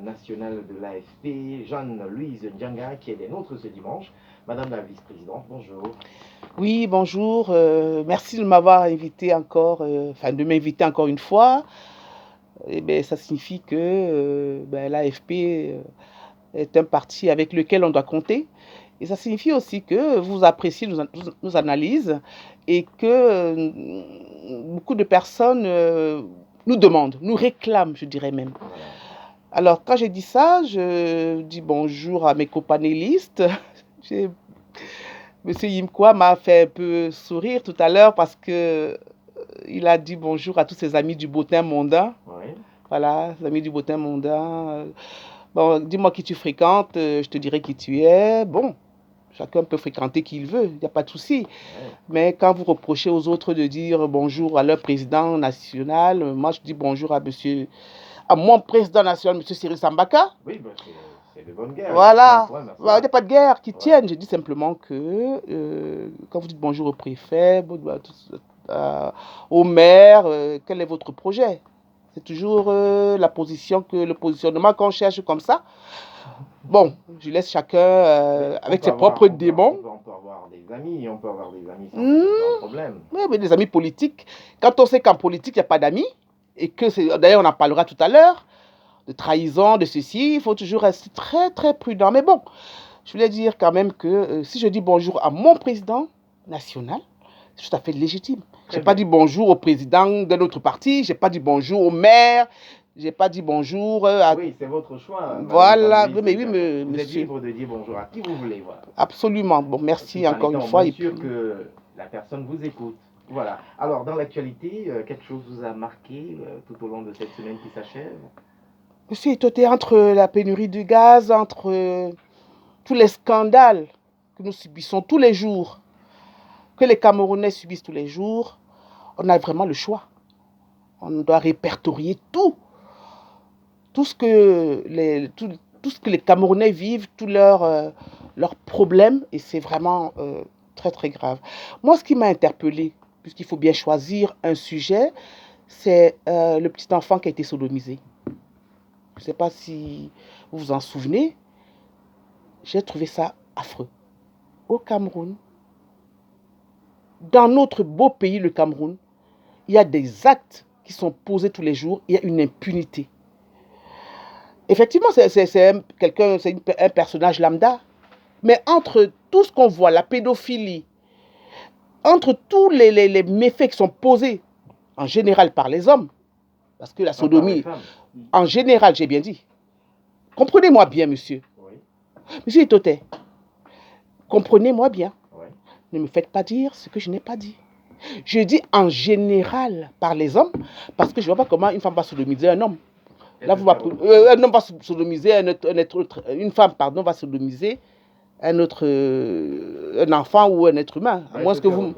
Nationale de l'AFP, Jeanne-Louise Ndianga, qui est des nôtres ce dimanche. Madame la vice-présidente, bonjour. Oui, bonjour. Merci de m'avoir invité encore, de m'inviter encore une fois. Eh ben, ça signifie que l'AFP est un parti avec lequel on doit compter. Et ça signifie aussi que vous appréciez nos analyses et que beaucoup de personnes nous demandent, nous réclament, je dirais même. Alors, quand j'ai dit ça, je dis bonjour à mes copanélistes. Monsieur Yimkwa m'a fait un peu sourire tout à l'heure parce que il a dit bonjour à tous ses amis du bottin mondain. Oui. Voilà, les amis du bottin mondain. Bon, dis-moi qui tu fréquentes, je te dirai qui tu es. Bon, chacun peut fréquenter qui il veut, il n'y a pas de souci. Ouais. Mais quand vous reprochez aux autres de dire bonjour à leur président national, moi je dis bonjour à mon président national, monsieur Cyril Sambaka. Oui, bah c'est de bonne guerre. Voilà, il n'y a pas de guerre qui tienne. Je dis simplement que quand vous dites bonjour au préfet, au maire, quel est votre projet? C'est toujours la position le positionnement qu'on cherche comme ça. Bon, je laisse chacun avec ses propres démons. On peut avoir des amis sans aucun problème. Oui, mais des amis politiques. Quand on sait qu'en politique, il n'y a pas d'amis, et que d'ailleurs on en parlera tout à l'heure, de trahison, de ceci, il faut toujours rester très très prudent. Mais bon, je voulais dire quand même que si je dis bonjour à mon président national, c'est tout à fait légitime. Je n'ai pas dit bonjour au président d'un autre parti, je n'ai pas dit bonjour au maire, je n'ai pas dit bonjour à... Oui, c'est votre choix. Voilà, mais oui, vous monsieur. êtes libre de dire bonjour à qui vous voulez. Voilà. Absolument. Bon, merci encore une fois. Bien sûr que la personne vous écoute. Voilà. Alors, dans l'actualité, quelque chose vous a marqué tout au long de cette semaine qui s'achève? Je suis étonnée entre la pénurie du gaz, entre tous les scandales que nous subissons tous les jours, que les Camerounais subissent tous les jours. On a vraiment le choix. On doit répertorier tout ce que les Camerounais vivent, tous leurs problèmes, et c'est vraiment très très grave. Moi, ce qui m'a interpellée, puisqu'il faut bien choisir un sujet, c'est le petit enfant qui a été sodomisé. Je ne sais pas si vous vous en souvenez. J'ai trouvé ça affreux. Au Cameroun, dans notre beau pays, le Cameroun, il y a des actes qui sont posés tous les jours, il y a une impunité. Effectivement, c'est un personnage lambda, mais entre tout ce qu'on voit, la pédophilie, entre tous les méfaits qui sont posés en général par les hommes, parce que la sodomie, en général, j'ai bien dit. Comprenez-moi bien, monsieur. Oui. Monsieur Itoté, comprenez-moi bien. Oui. Ne me faites pas dire ce que je n'ai pas dit. Je dis en général par les hommes, parce que je ne vois pas comment une femme va sodomiser un homme. Là, un homme va sodomiser une femme, pardon, va sodomiser un enfant ou un être humain. À moins que vous...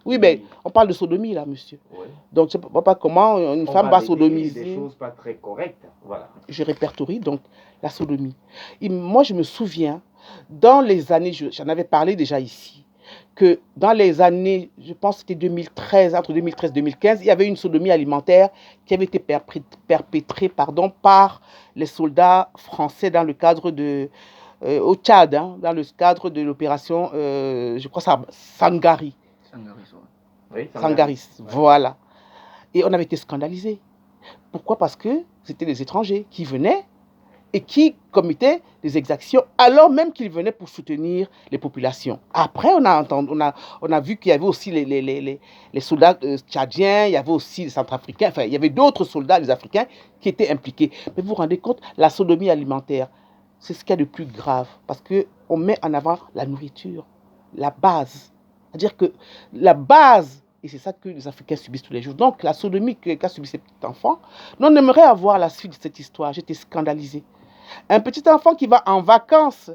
Oui, mais on parle de sodomie là, monsieur. Oui. Donc je ne vois pas comment une femme va sodomiser. Des choses pas très correctes. Voilà. Je répertorie donc la sodomie. Et moi, je me souviens, dans les années, j'en avais parlé déjà ici, que dans les années, je pense que c'était 2013, entre 2013 et 2015, il y avait une sodomie alimentaire qui avait été perpétrée par les soldats français dans le cadre au Tchad, dans le cadre de l'opération, je crois ça, Sangaris. Oui, Sangaris, voilà. Et on avait été scandalisés. Pourquoi? Parce que c'était des étrangers qui venaient et qui commettaient des exactions alors même qu'ils venaient pour soutenir les populations. Après, on a vu qu'il y avait aussi les soldats tchadiens, il y avait aussi les centrafricains, enfin, il y avait d'autres soldats, les africains, qui étaient impliqués. Mais vous vous rendez compte, la sodomie alimentaire, c'est ce qu'il y a de plus grave, parce qu'on met en avant la nourriture, la base. C'est-à-dire que la base, et c'est ça que les Africains subissent tous les jours. Donc, la sodomie qu'a subi ces petits enfants, on aimerait avoir la suite de cette histoire. J'étais scandalisée. Un petit enfant qui va en vacances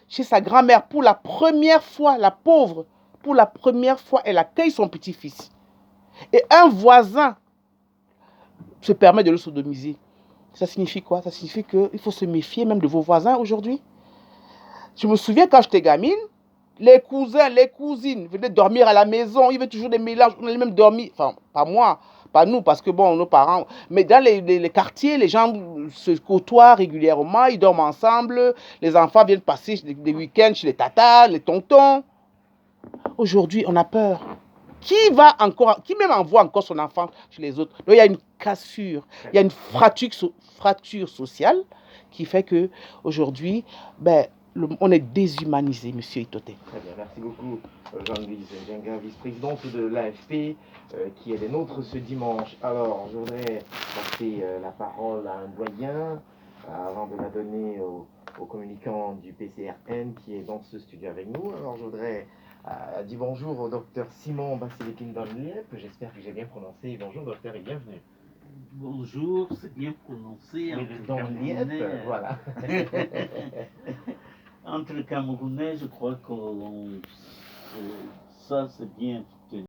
chez sa grand-mère pour la première fois, la pauvre, pour la première fois, elle accueille son petit-fils. Et un voisin se permet de le sodomiser. Ça signifie quoi? Ça signifie qu'il faut se méfier même de vos voisins aujourd'hui. Je me souviens quand j'étais gamine, les cousins, les cousines venaient dormir à la maison. Il y avait toujours des mélanges. On allait même dormir, enfin, pas moi, Pas nous, parce que bon, nos parents... Mais dans les quartiers, les gens se côtoient régulièrement, ils dorment ensemble, les enfants viennent passer des week-ends chez les tatas, les tontons. Aujourd'hui, on a peur. Qui même envoie encore son enfant chez les autres? Donc, il y a une cassure, il y a une fracture sociale qui fait que aujourd'hui, ben, on est déshumanisé, monsieur Itoté. Très bien, merci beaucoup Jean-Louise Djenga, vice-présidente de l'AFP, qui est des nôtres ce dimanche. Alors, je voudrais passer la parole à un doyen, avant de la donner au communicant du PCRN qui est dans ce studio avec nous. Alors, je voudrais dire bonjour au docteur Simon Bassilikin-Donliep, j'espère que j'ai bien prononcé. Bonjour docteur et bienvenue. Bonjour, c'est bien prononcé. Mais Donliep, voilà. Entre Camerounais, je crois que ça c'est bien